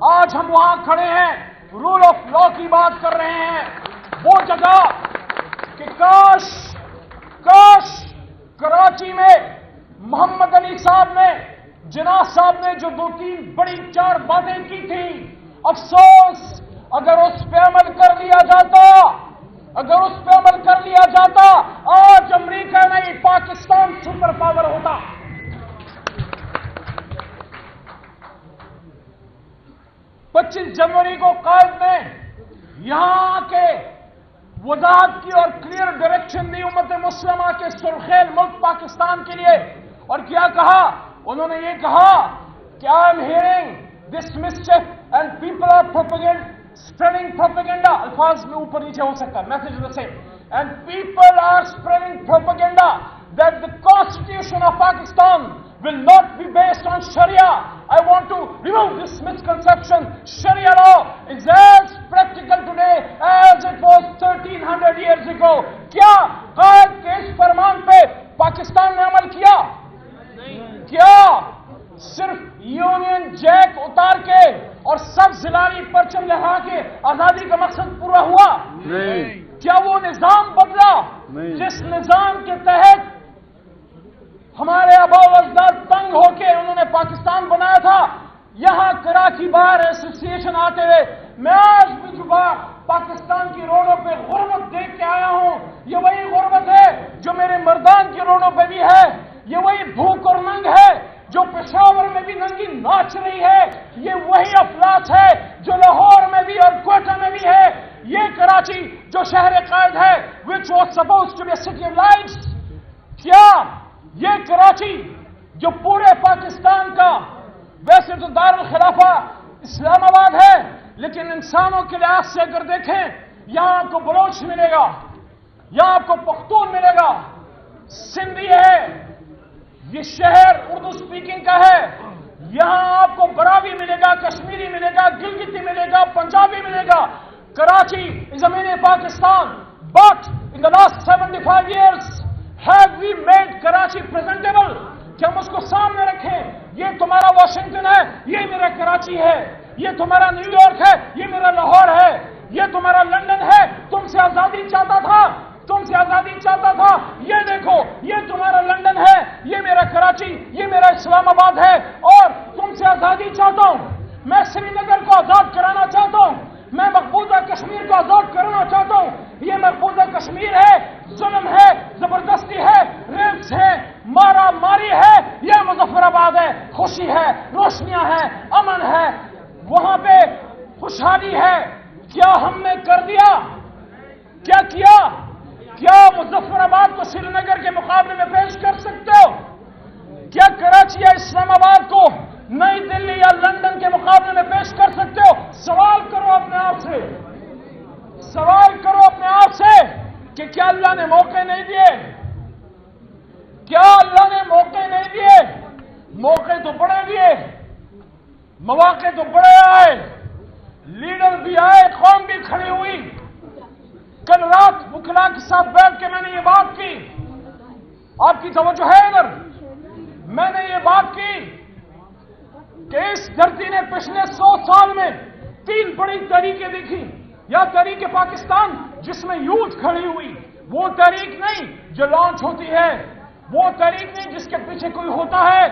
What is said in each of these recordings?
آج ہم وہاں کھڑے ہیں، رول آف لا کی بات کر رہے ہیں، وہ جگہ کہ کاش کراچی میں محمد علی صاحب نے، جناح صاحب نے جو 2-3 بڑی 4 باتیں کی تھیں، افسوس اگر اس پہ عمل کر لیا جاتا، آج امریکہ نہیں پاکستان سپر پاور ہوتا۔ 25 جنوری کو قائد نے یہاں کے وضاحت کی اور کلیئر ڈائریکشن دی امت مسلمہ کے سرخیل ملک پاکستان کے لیے، اور کیا کہا؟ انہوں نے یہ کہا کہ I am hearing this mischief and people are spreading propaganda. الفاظ میں اوپر نیچے ہو سکتا ہے، message the same. And people are spreading propaganda that the constitution of Pakistan will not be based on Sharia. I want to remove this misconception. Sharia law is as practical today as it was 1300 years ago. کیا قائد کے اس فرمان پہ پاکستان نے عمل کیا؟ کیا صرف union Jack اتار کے اور سب زلالی پرچم لہرا کے آزادی کا مقصد پورا ہوا؟ نہیں۔ کیا وہ نظام بدلا جس نظام کے تحت ہمارے آبا و اجداد تنگ ہو کے انہوں نے پاکستان بنایا تھا؟ یہاں کراچی بار ایسوسی ایشن آتے ہوئے میں آج بھی پاکستان کی روڈوں پہ غربت دیکھ کے آیا ہوں۔ یہ وہی غربت ہے جو میرے مردان کی روڈوں پہ بھی ہے، یہ وہی بھوک اور ننگ ہے جو پشاور میں بھی ننگی ناچ رہی ہے، یہ وہی افلاس ہے جو لاہور میں بھی اور کوئٹہ میں بھی ہے، یہ کراچی جو شہر قائد ہے which was supposed to be a city of lights. کیا یہ کراچی جو پورے پاکستان کا ویسے تو دارالخلافہ اسلام آباد ہے، لیکن انسانوں کے لحاظ سے اگر دیکھیں، یہاں آپ کو بلوچ ملے گا، یہاں آپ کو پختون ملے گا، سندھی ہے، یہ شہر اردو سپیکنگ کا ہے، یہاں آپ کو براوی ملے گا، کشمیری ملے گا، گلگتی ملے گا، پنجابی ملے گا۔ Karachi is a mini Pakistan, but in the last 75 years have we made Karachi presentable؟ کہ ہم اس کو سامنے رکھیں، یہ تمہارا واشنگٹن ہے، یہ میرا کراچی ہے، یہ تمہارا نیو یارک ہے، یہ میرا لاہور ہے، یہ تمہارا لندن ہے، تم سے آزادی چاہتا تھا، یہ دیکھو یہ تمہارا لندن ہے، یہ میرا کراچی، یہ میرا اسلام آباد ہے، اور تم سے آزادی چاہتا ہوں، میں سری نگر کو آزاد کرانا چاہتا ہوں، میں مقبوضہ کشمیر کو آزاد کرنا چاہتا ہوں۔ یہ مقبوضہ کشمیر ہے، ظلم ہے، زبردستی ہے، ریپس ہے، مارا ماری ہے، یہ مظفر آباد ہے، خوشی ہے، روشنیاں ہیں، امن ہے، وہاں پہ خوشحالی ہے۔ کیا ہم نے کر دیا؟ کیا مظفر آباد کو سری نگر کے مقابلے میں پیش کر سکتے ہو؟ کیا کراچی یا اسلام آباد کو نئی دلی یا لندن کے مقابلے میں پیش کر سکتے ہو؟ سوال کرو اپنے آپ سے کہ کیا اللہ نے موقع نہیں دیے؟ موقع تو بڑے دیے، مواقع تو بڑے آئے، لیڈر بھی آئے، قوم بھی کھڑی ہوئی۔ کل رات وکلاء کے ساتھ بیٹھ کے میں نے یہ بات کی، آپ کی توجہ ہے ادھر، میں نے یہ بات کی کہ اس دھرتی نے پچھلے 100 سال میں 3 بڑی تحریکیں دیکھی، یا تحریک پاکستان جس میں یوتھ کھڑی ہوئی، وہ تحریک نہیں جو لانچ ہوتی ہے، وہ تحریک نہیں جس کے پیچھے کوئی ہوتا ہے،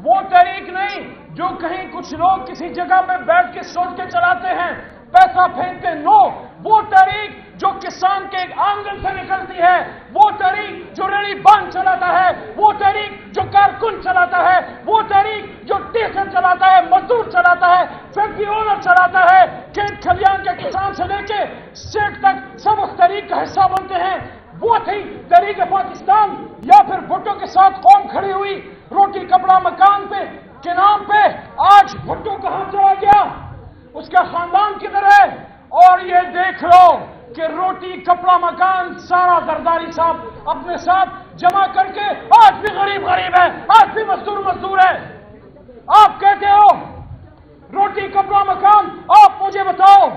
وہ تحریک نہیں جو کہیں کچھ لوگ کسی جگہ پہ بیٹھ کے سوچ کے چلاتے ہیں، پیسہ پھینکتے، نو، وہ تحریک جو کسان کے ایک آنگن سے نکلتی ہے، وہ تحریک جو ریڑھی بان چلاتا ہے، وہ تحریک جو کارکن چلاتا ہے، وہ تحریک جو ٹیچر چلاتا ہے، مزدور چلاتا ہے، فیکٹری اونر چلاتا ہے، کھیت کھلیان کے کسان سے لے کے اسٹیٹ تک سب اس تحریک کا حصہ بنتے ہیں۔ وہ تھی تحریک پاکستان، یا پھر بھٹو کے ساتھ قوم کھڑی ہوئی روٹی کپڑا مکان پہ کے نام پہ؟ آج بھٹو کہاں چلا گیا؟ اس کا خاندان کدھر ہے؟ اور یہ دیکھ لو کہ روٹی کپڑا مکان سارا زرداری صاحب اپنے ساتھ جمع کر کے آج بھی غریب ہے، آج بھی مزدور ہے۔ آپ کہتے ہو روٹی کپڑا مکان، آپ مجھے بتاؤ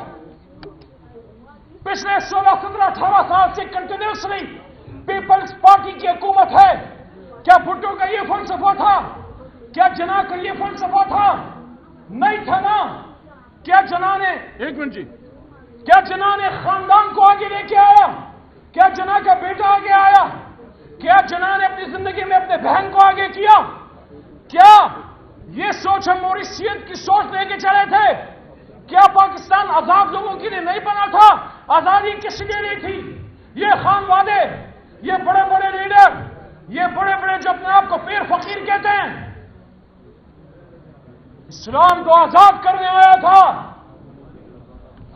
پچھلے 16, 17, 18 سال سے کنٹینیوسلی پیپلز پارٹی کی حکومت ہے، کیا بھٹو کا یہ فلسفہ تھا؟ کیا جناح کا یہ فلسفہ تھا؟ نہیں تھا نا۔ کیا جناح نے ایک منٹ جی کیا جناح نے خاندان کو آگے لے کے آیا؟ کیا جناح کا بیٹا آگے آیا؟ کیا جناح نے اپنی زندگی میں اپنے بہن کو آگے کیا؟ کیا یہ سوچ ہم موریشیت کی سوچ لے کے چلے تھے؟ کیا پاکستان آزاد لوگوں کے لیے نہیں بنا تھا؟ آزادی کس لیے نہیں تھی؟ یہ خان وادے، یہ بڑے بڑے لیڈر، یہ بڑے بڑے جو اپنے آپ کو پیر فقیر کہتے ہیں، اسلام کو آزاد کرنے آیا تھا۔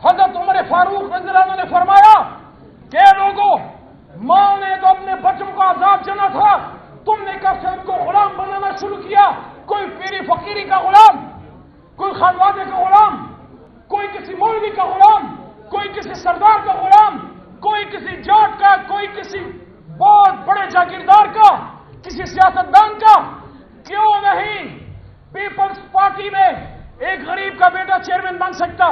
حضرت عمر فاروق رضی اللہ عنہ نے فرمایا کہ لوگوں، ماں نے تو اپنے بچوں کو آزاد چنا تھا، تم نے کب سے ان کو غلام بنانا شروع کیا؟ کوئی پیری فقیری کا غلام، کوئی خانوادے کا غلام، کوئی کسی مولوی کا غلام، کوئی کسی سردار کا غلام، کوئی کسی جاٹ کا، کوئی کسی بہت بڑے جاگیردار کا، کسی سیاستدان کا۔ کیوں نہیں پیپلز پارٹی میں ایک غریب کا بیٹا چیئرمین بن سکتا؟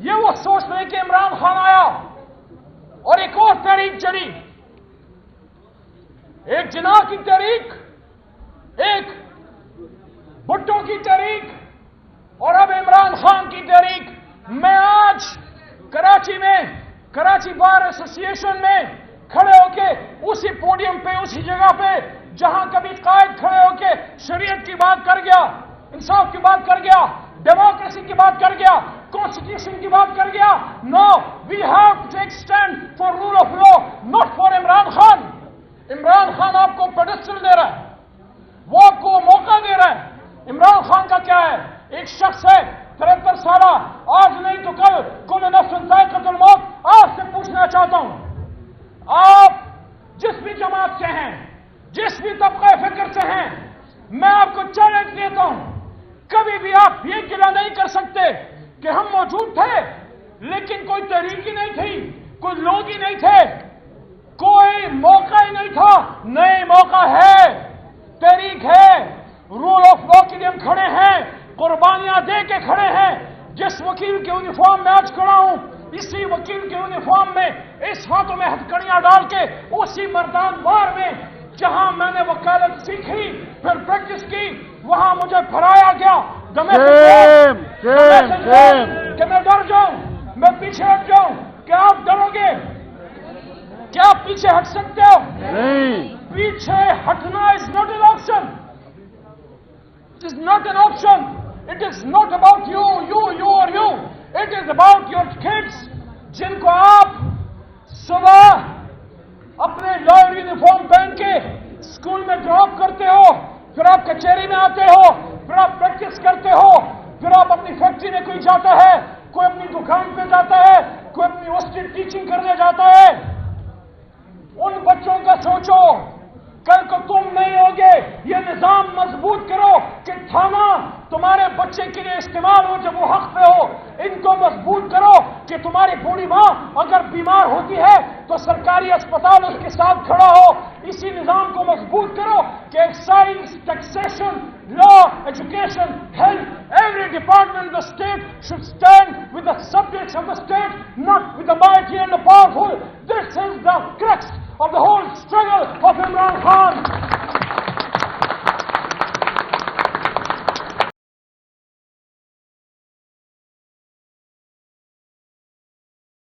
یہ وہ سوچ لے کہ عمران خان آیا اور ایک اور تحریک چلی، ایک جناح کی تحریک، ایک بھٹو کی تحریک، اور اب عمران خان کی تحریک۔ میں آج کراچی میں کراچی بار ایسوسی ایشن میں کھڑے ہو کے اسی پوڈیم پہ، اسی جگہ پہ جہاں کبھی قائد کھڑے ہو کے شریعت کی بات کر گیا، انصاف کی بات کر گیا، ڈیموکریسی کی بات کر گیا، کانسٹیٹیوشن کی بات کر گیا، no we have to take stand for rule of law, not for Imran Khan. Imran Khan آپ کو پیڈسٹل دے رہا ہے، وہ آپ کو موقع دے رہا ہے۔ عمران خان کا کیا ہے؟ ایک شخص ہے 73 سالہ، آج نہیں تو کل کل نفس ذائقۃ الموت۔ آپ سے پوچھنا چاہتا ہوں، آپ جس بھی جماعت سے ہیں، جس بھی طبقہ فکر سے ہیں، میں آپ کو چیلنج دیتا ہوں، کبھی بھی آپ یہ گلا نہیں کر سکتے کہ ہم موجود تھے لیکن کوئی تحریک ہی نہیں تھی، کوئی لوگ ہی نہیں تھے، کوئی موقع ہی نہیں تھا۔ نہیں، موقع ہے، تحریک ہے، رول آف لا کے لیے ہم کھڑے ہیں، قربانیاں دے کے کھڑے ہیں۔ جس وکیل کے یونیفارم میں آج کھڑا ہوں، اسی وکیل کے یونیفارم میں، اس ہاتھوں میں ہتھکڑیاں ڈال کے، اسی مردان بار میں جہاں میں نے وکالت سیکھی پھر پریکٹس کی، وہاں مجھے پھرایا گیا کہ میں ڈر جاؤں، میں پیچھے ہٹ جاؤں۔ کیا آپ ڈرو گے؟ کیا آپ پیچھے ہٹ سکتے ہو؟ پیچھے ہٹنا is not an option, it is not an option. It is not about you اور you, it is about your kids, جن کو آپ صبح اپنے لائر یونیفارم پہن کے اسکول میں ڈراپ کرتے ہو، پھر آپ کچہری میں آتے ہو، پھر آپ پریکٹس کرتے ہو، پھر آپ اپنی فیکٹری میں کوئی جاتا ہے، کوئی اپنی دکان پہ جاتا ہے، کوئی اپنی ہاسٹل ٹیچنگ کرنے جاتا ہے۔ ان بچوں کا سوچو، کل کو تم نہیں ہوگے، یہ نظام مضبوط کرو کہ تھانہ تمہارے بچے کے لیے استعمال ہو جب وہ حق پہ ہو۔ ان کو مضبوط کرو کہ تمہاری بوڑھی ماں اگر بیمار ہوتی ہے تو سرکاری اسپتال اس کے ساتھ کھڑا ہو۔ اسی نظام کو مضبوط کرو کہ excise, taxation, law, education, health, every department of the state should stand with the subjects of the state, not with the mighty and the powerful. This is the crux of the whole struggle of Imran Khan.